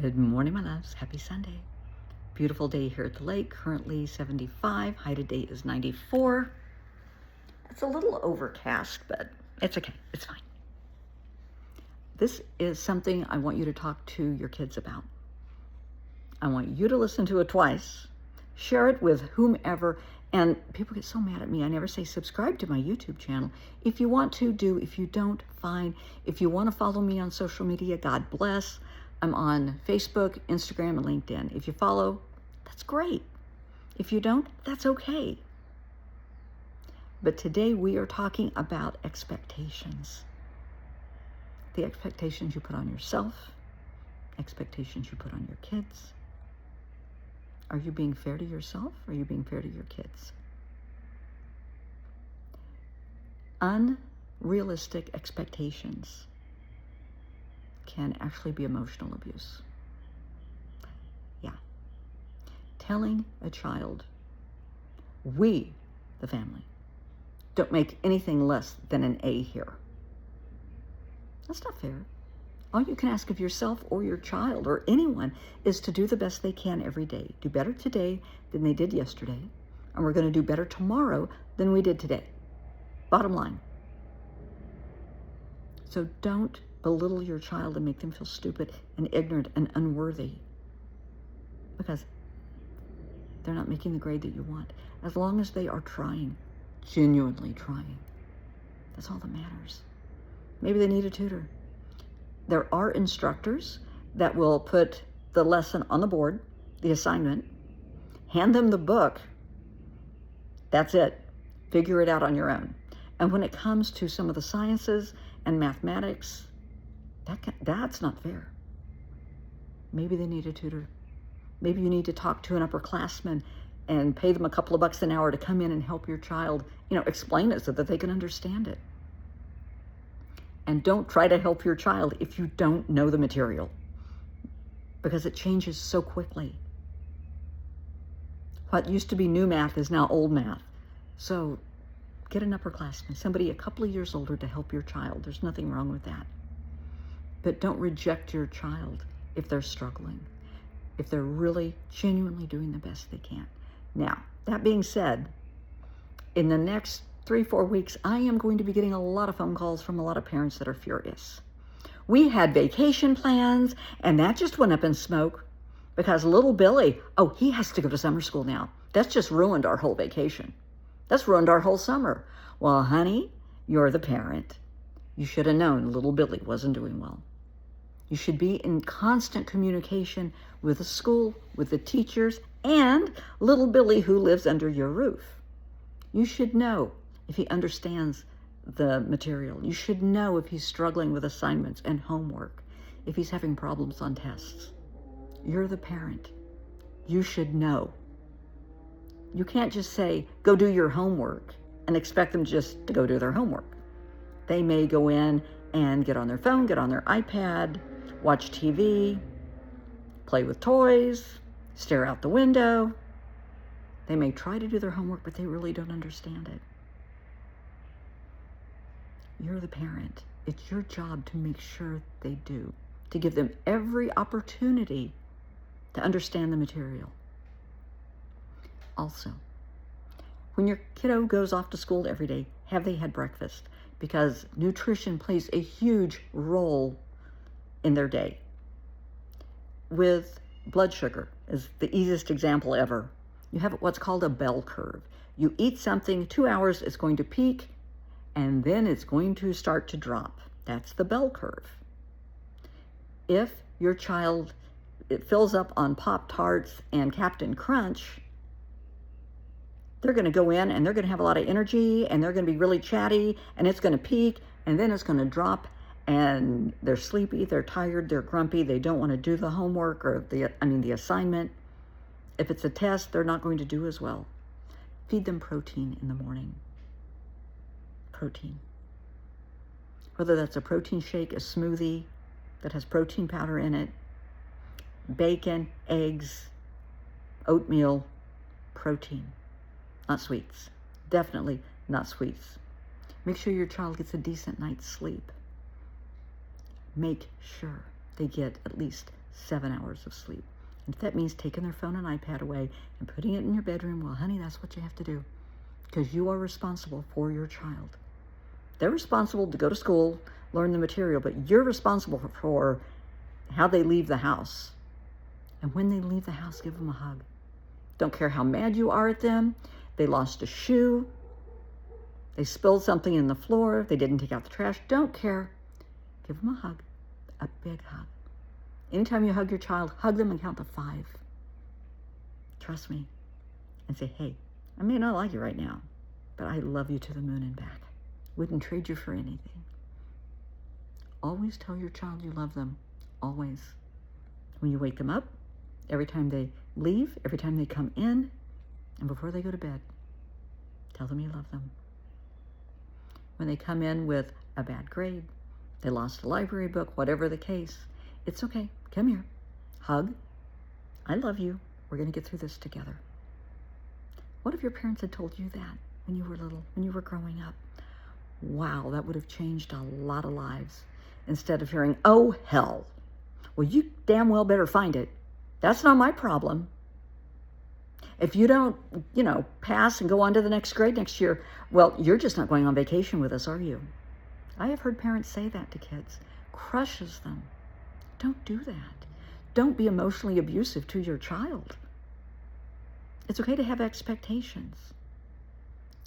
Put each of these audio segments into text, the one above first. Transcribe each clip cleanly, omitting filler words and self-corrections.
Good morning, my loves. Happy Sunday. Beautiful day here at the lake. Currently 75. High today is 94. It's a little overcast, but it's okay. It's fine. This is something I want you to talk to your kids about. I want you to listen to it twice. Share it with whomever. And people get so mad at me. I never say subscribe to my YouTube channel. If you want to, do. If you don't, fine. If you want to follow me on social media, God bless. I'm on Facebook, Instagram, and LinkedIn. If you follow, that's great. If you don't, that's okay. But today we are talking about expectations. The expectations you put on yourself, expectations you put on your kids. Are you being fair to yourself? Or are you being fair to your kids? Unrealistic expectations can actually be emotional abuse. Yeah. Telling a child, we, the family, don't make anything less than an A here. That's not fair. All you can ask of yourself or your child or anyone is to do the best they can every day. Do better today than they did yesterday. And we're going to do better tomorrow than we did today. Bottom line. So don't belittle your child and make them feel stupid and ignorant and unworthy because they're not making the grade that you want. As long as they are trying, genuinely trying, that's all that matters. Maybe they need a tutor. There are instructors that will put the lesson on the board, the assignment, hand them the book. That's it. Figure it out on your own. And when it comes to some of the sciences and mathematics, that's not fair. Maybe they need a tutor. Maybe you need to talk to an upperclassman and pay them a couple of bucks an hour to come in and help your child, explain it so that they can understand it. And don't try to help your child if you don't know the material, because it changes so quickly. What used to be new math is now old math. So get an upperclassman, somebody a couple of years older to help your child. There's nothing wrong with that. But don't reject your child if they're struggling, if they're really genuinely doing the best they can. Now, that being said, in the next 3-4 weeks, I am going to be getting a lot of phone calls from a lot of parents that are furious. We had vacation plans, and that just went up in smoke because little Billy, he has to go to summer school now. That's just ruined our whole vacation. That's ruined our whole summer. Well, honey, you're the parent. You should have known little Billy wasn't doing well. You should be in constant communication with the school, with the teachers, and little Billy who lives under your roof. You should know if he understands the material. You should know if he's struggling with assignments and homework, if he's having problems on tests. You're the parent. You should know. You can't just say, go do your homework and expect them just to go do their homework. They may go in and get on their phone, get on their iPad, watch TV, play with toys, stare out the window. They may try to do their homework, but they really don't understand it. You're the parent. It's your job to make sure they do, to give them every opportunity to understand the material. Also, when your kiddo goes off to school every day, have they had breakfast? Because nutrition plays a huge role in their day. With blood sugar is the easiest example ever. You have what's called a bell curve. You eat something, 2 hours, it's going to peak, and then it's going to start to drop. That's the bell curve. If your child, it fills up on Pop-Tarts and Captain Crunch, they're going to go in and they're going to have a lot of energy and they're going to be really chatty and it's going to peak and then it's going to drop and they're sleepy, they're tired, they're grumpy, they don't want to do the homework or the assignment. If it's a test, they're not going to do as well. Feed them protein in the morning. Protein. Whether that's a protein shake, a smoothie that has protein powder in it, bacon, eggs, oatmeal, protein. Not sweets. Definitely not sweets. Make sure your child gets a decent night's sleep. Make sure they get at least 7 hours of sleep. And if that means taking their phone and iPad away and putting it in your bedroom, well, honey, that's what you have to do, because you are responsible for your child. They're responsible to go to school, learn the material, but you're responsible for how they leave the house. And when they leave the house, give them a hug. Don't care how mad you are at them. They lost a shoe. They spilled something in the floor. They didn't take out the trash. Don't care. Give them a hug, a big hug. Anytime you hug your child, hug them and count to 5. Trust me. And say, hey, I may not like you right now, but I love you to the moon and back. Wouldn't trade you for anything. Always tell your child you love them. Always. When you wake them up, every time they leave, every time they come in, and before they go to bed, tell them you love them. When they come in with a bad grade, they lost a library book, whatever the case, it's okay. Come here. Hug. I love you. We're going to get through this together. What if your parents had told you that when you were little, when you were growing up? Wow, that would have changed a lot of lives. Instead of hearing, oh, hell. Well, you damn well better find it. That's not my problem. If you don't, pass and go on to the next grade next year, well, you're just not going on vacation with us, are you? I have heard parents say that to kids. Crushes them. Don't do that. Don't be emotionally abusive to your child. It's okay to have expectations.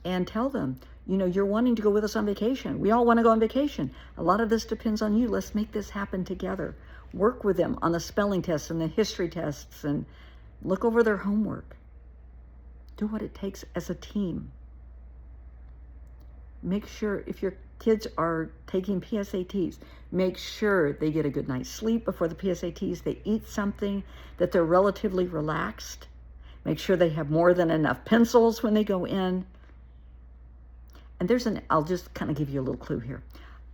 And tell them, you're wanting to go with us on vacation. We all want to go on vacation. A lot of this depends on you. Let's make this happen together. Work with them on the spelling tests and the history tests and look over their homework. Do what it takes as a team. Make sure if your kids are taking PSATs, make sure they get a good night's sleep before the PSATs. They eat something, that they're relatively relaxed. Make sure they have more than enough pencils when they go in. And I'll just kind of give you a little clue here.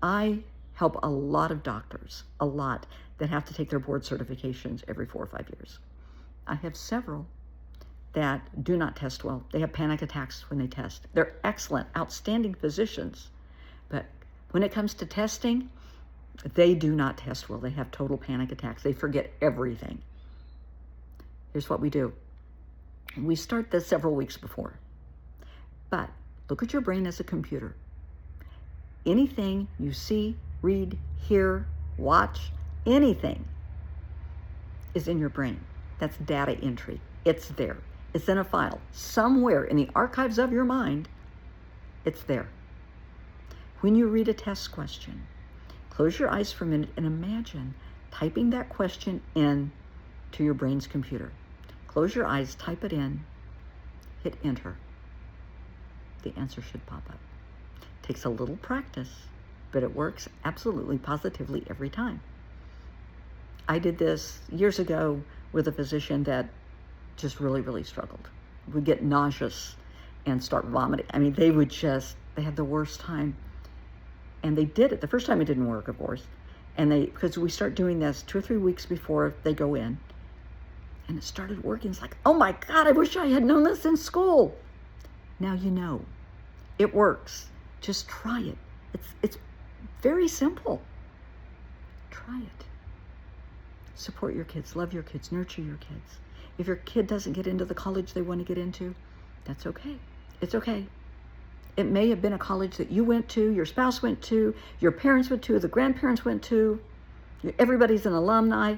I help a lot of doctors, that have to take their board certifications every 4 or 5 years. I have several that do not test well. They have panic attacks when they test. They're excellent, outstanding physicians. But when it comes to testing, they do not test well. They have total panic attacks. They forget everything. Here's what we do. We start this several weeks before. But look at your brain as a computer. Anything you see, read, hear, watch, anything is in your brain. That's data entry. It's there. It's in a file. Somewhere in the archives of your mind, it's there. When you read a test question, close your eyes for a minute and imagine typing that question in to your brain's computer. Close your eyes, type it in, hit enter. The answer should pop up. Takes a little practice, but it works absolutely, positively every time. I did this years ago with a physician that just really, really struggled. Would get nauseous and start vomiting. I mean, they had the worst time. And they did it. The first time it didn't work, of course. And because we start doing this 2 or 3 weeks before they go in. And it started working. It's like, oh my God, I wish I had known this in school. Now you know. It works. Just try it. It's very simple. Try it. Support your kids. Love your kids. Nurture your kids. If your kid doesn't get into the college they want to get into, that's okay. It's okay. It may have been a college that you went to, your spouse went to, your parents went to, the grandparents went to, everybody's an alumni.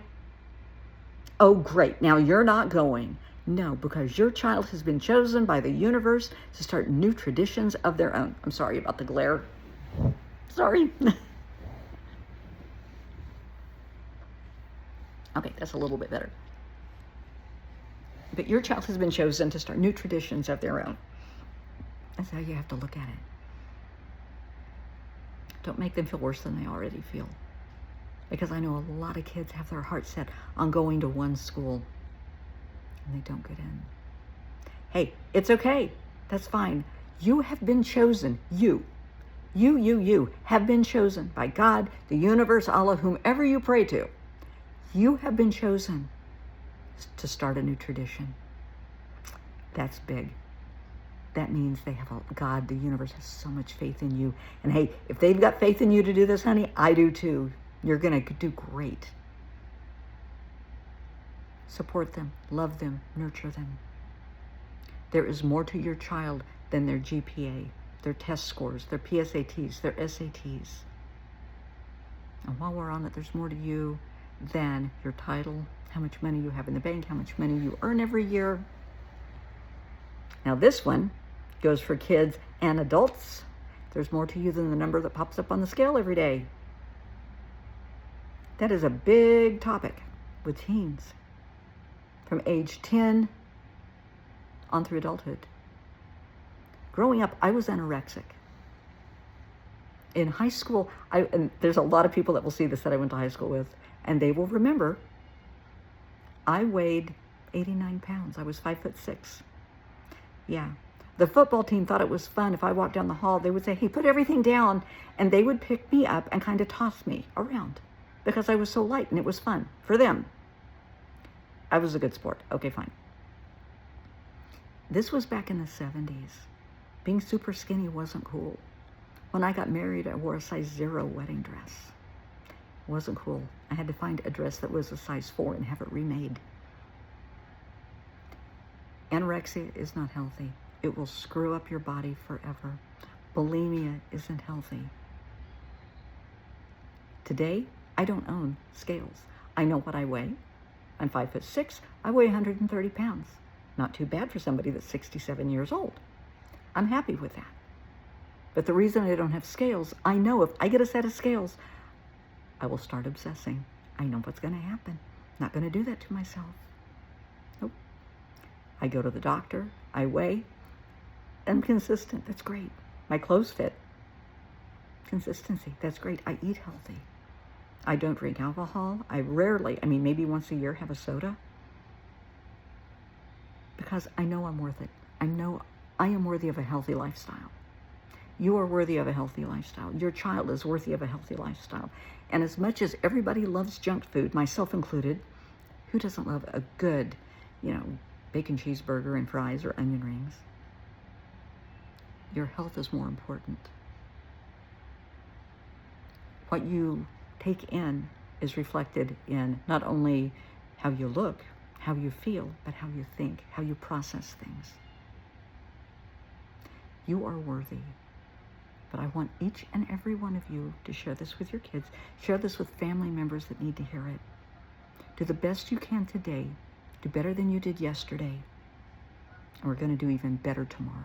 Oh, great. Now you're not going. No, because your child has been chosen by the universe to start new traditions of their own. I'm sorry about the glare. Sorry. Okay, that's a little bit better. But your child has been chosen to start new traditions of their own. That's how you have to look at it. Don't make them feel worse than they already feel. Because I know a lot of kids have their heart set on going to one school and they don't get in. Hey, it's okay. That's fine. You have been chosen. You have been chosen by God, the universe, Allah, whomever you pray to. You have been chosen to start a new tradition. That's big. That means God, the universe, has so much faith in you. And hey, if they've got faith in you to do this, honey, I do too. You're going to do great. Support them, love them, nurture them. There is more to your child than their GPA, their test scores, their PSATs, their SATs. And while we're on it, there's more to you than your title, how much money you have in the bank, how much money you earn every year. Now this one goes for kids and adults. There's more to you than the number that pops up on the scale every day. That is a big topic with teens from age 10 on through adulthood. Growing up, I was anorexic. In high school, and there's a lot of people that will see this that I went to high school with, and they will remember, I weighed 89 pounds. I was 5'6". Yeah. The football team thought it was fun. If I walked down the hall, they would say, hey, put everything down. And they would pick me up and kind of toss me around because I was so light, and it was fun for them. I was a good sport. Okay, fine. This was back in the 70s. Being super skinny wasn't cool. When I got married, I wore a size 0 wedding dress. It wasn't cool. I had to find a dress that was a size 4 and have it remade. Anorexia is not healthy. It will screw up your body forever. Bulimia isn't healthy. Today, I don't own scales. I know what I weigh. I'm 5'6". I weigh 130 pounds. Not too bad for somebody that's 67 years old. I'm happy with that. But the reason I don't have scales, I know if I get a set of scales, I will start obsessing. I know what's going to happen. Not going to do that to myself. Nope. I go to the doctor. I weigh. I'm consistent. That's great. My clothes fit. Consistency. That's great. I eat healthy. I don't drink alcohol. I rarely, maybe once a year, have a soda. Because I know I'm worth it. I know I am worthy of a healthy lifestyle. You are worthy of a healthy lifestyle. Your child is worthy of a healthy lifestyle. And as much as everybody loves junk food, myself included, who doesn't love a good, bacon cheeseburger and fries or onion rings? Your health is more important. What you take in is reflected in not only how you look, how you feel, but how you think, how you process things. You are worthy. But I want each and every one of you to share this with your kids. Share this with family members that need to hear it. Do the best you can today. Do better than you did yesterday. And we're going to do even better tomorrow.